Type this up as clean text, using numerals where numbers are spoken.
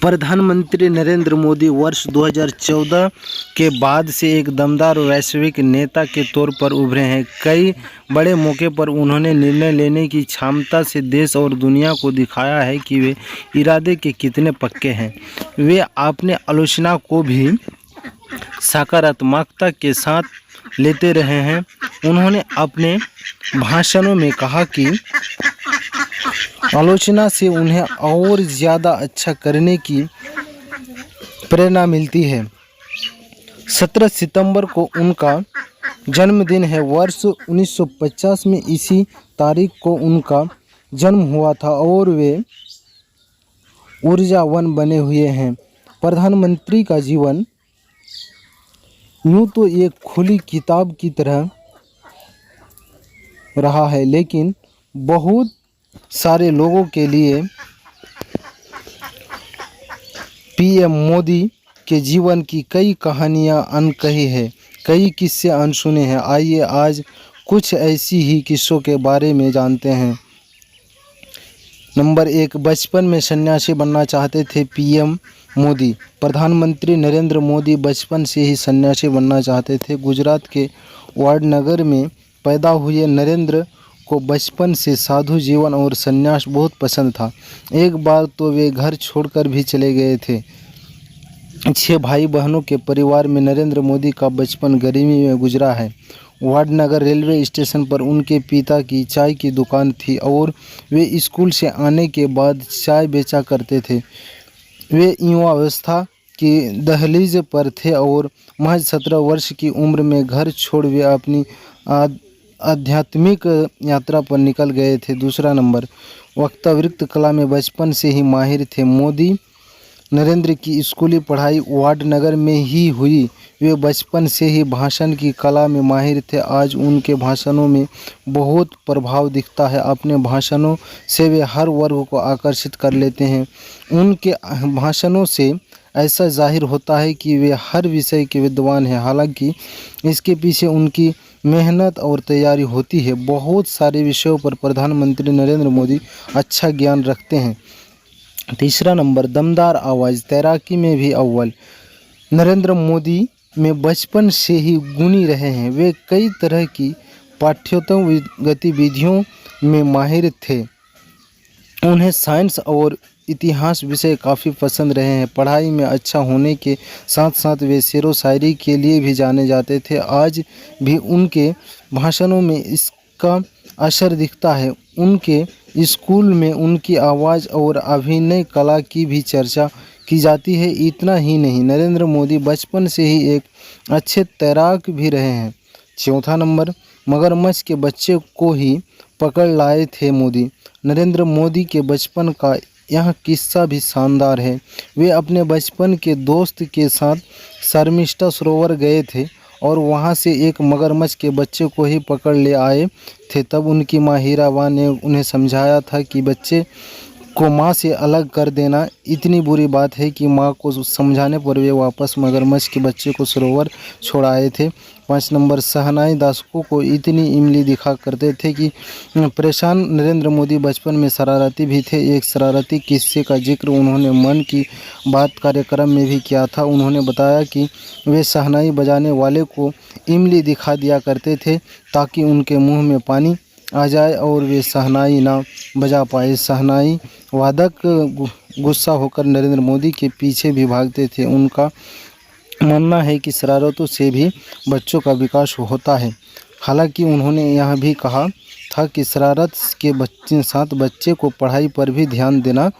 प्रधानमंत्री नरेंद्र मोदी वर्ष 2014 के बाद से एक दमदार वैश्विक नेता के तौर पर उभरे हैं। कई बड़े मौके पर उन्होंने निर्णय लेने की क्षमता से देश और दुनिया को दिखाया है कि वे इरादे के कितने पक्के हैं। वे अपने आलोचना को भी सकारात्मकता के साथ लेते रहे हैं। उन्होंने अपने भाषणों में कहा कि आलोचना से उन्हें और ज़्यादा अच्छा करने की प्रेरणा मिलती है। 17 सितंबर को उनका जन्मदिन है। वर्ष 1950 में इसी तारीख को उनका जन्म हुआ था और वे ऊर्जावान बने हुए हैं। प्रधानमंत्री का जीवन यूँ तो एक खुली किताब की तरह रहा है, लेकिन बहुत सारे लोगों के लिए पीएम मोदी के जीवन की कई कहानियां अनकही है, कई किस्से अनसुने हैं। आइए आज कुछ ऐसी ही किस्सों के बारे में जानते हैं। नंबर 1, बचपन में सन्यासी बनना चाहते थे पीएम मोदी। प्रधानमंत्री नरेंद्र मोदी बचपन से ही सन्यासी बनना चाहते थे। गुजरात के वडनगर में पैदा हुए नरेंद्र को बचपन से साधु जीवन और सन्यास बहुत पसंद था। एक बार तो वे घर छोड़कर भी चले गए थे। 6 भाई बहनों के परिवार में नरेंद्र मोदी का बचपन गरीबी में गुजरा है। वडनगर रेलवे स्टेशन पर उनके पिता की चाय की दुकान थी और वे स्कूल से आने के बाद चाय बेचा करते थे। वे युवावस्था की दहलीज पर थे और महज 17 वर्ष की उम्र में घर छोड़ वे अपनी आध्यात्मिक यात्रा पर निकल गए थे। दूसरा नंबर, वक्तृत्व कला में बचपन से ही माहिर थे। मोदी नरेंद्र की स्कूली पढ़ाई वडनगर में ही हुई। वे बचपन से ही भाषण की कला में माहिर थे। आज उनके भाषणों में बहुत प्रभाव दिखता है। अपने भाषणों से वे हर वर्ग को आकर्षित कर लेते हैं। उनके भाषणों से ऐसा जाहिर होता है कि वे हर विषय के विद्वान हैं। हालांकि इसके पीछे उनकी मेहनत और तैयारी होती है। बहुत सारे विषयों पर प्रधानमंत्री नरेंद्र मोदी अच्छा ज्ञान रखते हैं। तीसरा नंबर, दमदार आवाज़, तैराकी में भी अव्वल। नरेंद्र मोदी में बचपन से ही गुणी रहे हैं। वे कई तरह की पाठ्येतर गतिविधियों में माहिर थे। उन्हें साइंस और इतिहास विषय काफ़ी पसंद रहे हैं। पढ़ाई में अच्छा होने के साथ साथ वे शेरो शायरी के लिए भी जाने जाते थे। आज भी उनके भाषणों में इसका असर दिखता है। उनके स्कूल में उनकी आवाज़ और अभिनय कला की भी चर्चा की जाती है। इतना ही नहीं, नरेंद्र मोदी बचपन से ही एक अच्छे तैराक भी रहे हैं। चौथा नंबर, मगरमच्छ के बच्चे को ही पकड़ लाए थे मोदी। नरेंद्र मोदी के बचपन का यह किस्सा भी शानदार है। वे अपने बचपन के दोस्त के साथ शर्मिष्ठा सरोवर गए थे और वहां से एक मगरमच्छ के बच्चे को ही पकड़ ले आए थे। तब उनकी माँ हीराबा ने उन्हें समझाया था कि बच्चे को माँ से अलग कर देना इतनी बुरी बात है कि माँ को समझाने पर वे वापस मगरमच्छ के बच्चे को सरोवर छोड़ आए थे। 5 नंबर, शहनाई दर्शकों को इतनी इमली दिखा करते थे कि परेशान। नरेंद्र मोदी बचपन में शरारती भी थे। एक शरारती किस्से का जिक्र उन्होंने मन की बात कार्यक्रम में भी किया था। उन्होंने बताया कि वे शहनाई बजाने वाले को इमली दिखा दिया करते थे ताकि उनके मुंह में पानी आ जाए और वे शहनाई ना बजा पाए। शहनाई वादक गुस्सा होकर नरेंद्र मोदी के पीछे भी भागते थे। उनका मानना है कि शरारतों से भी बच्चों का विकास होता है। हालांकि उन्होंने यह भी कहा था कि शरारत के साथ बच्चे को पढ़ाई पर भी ध्यान देना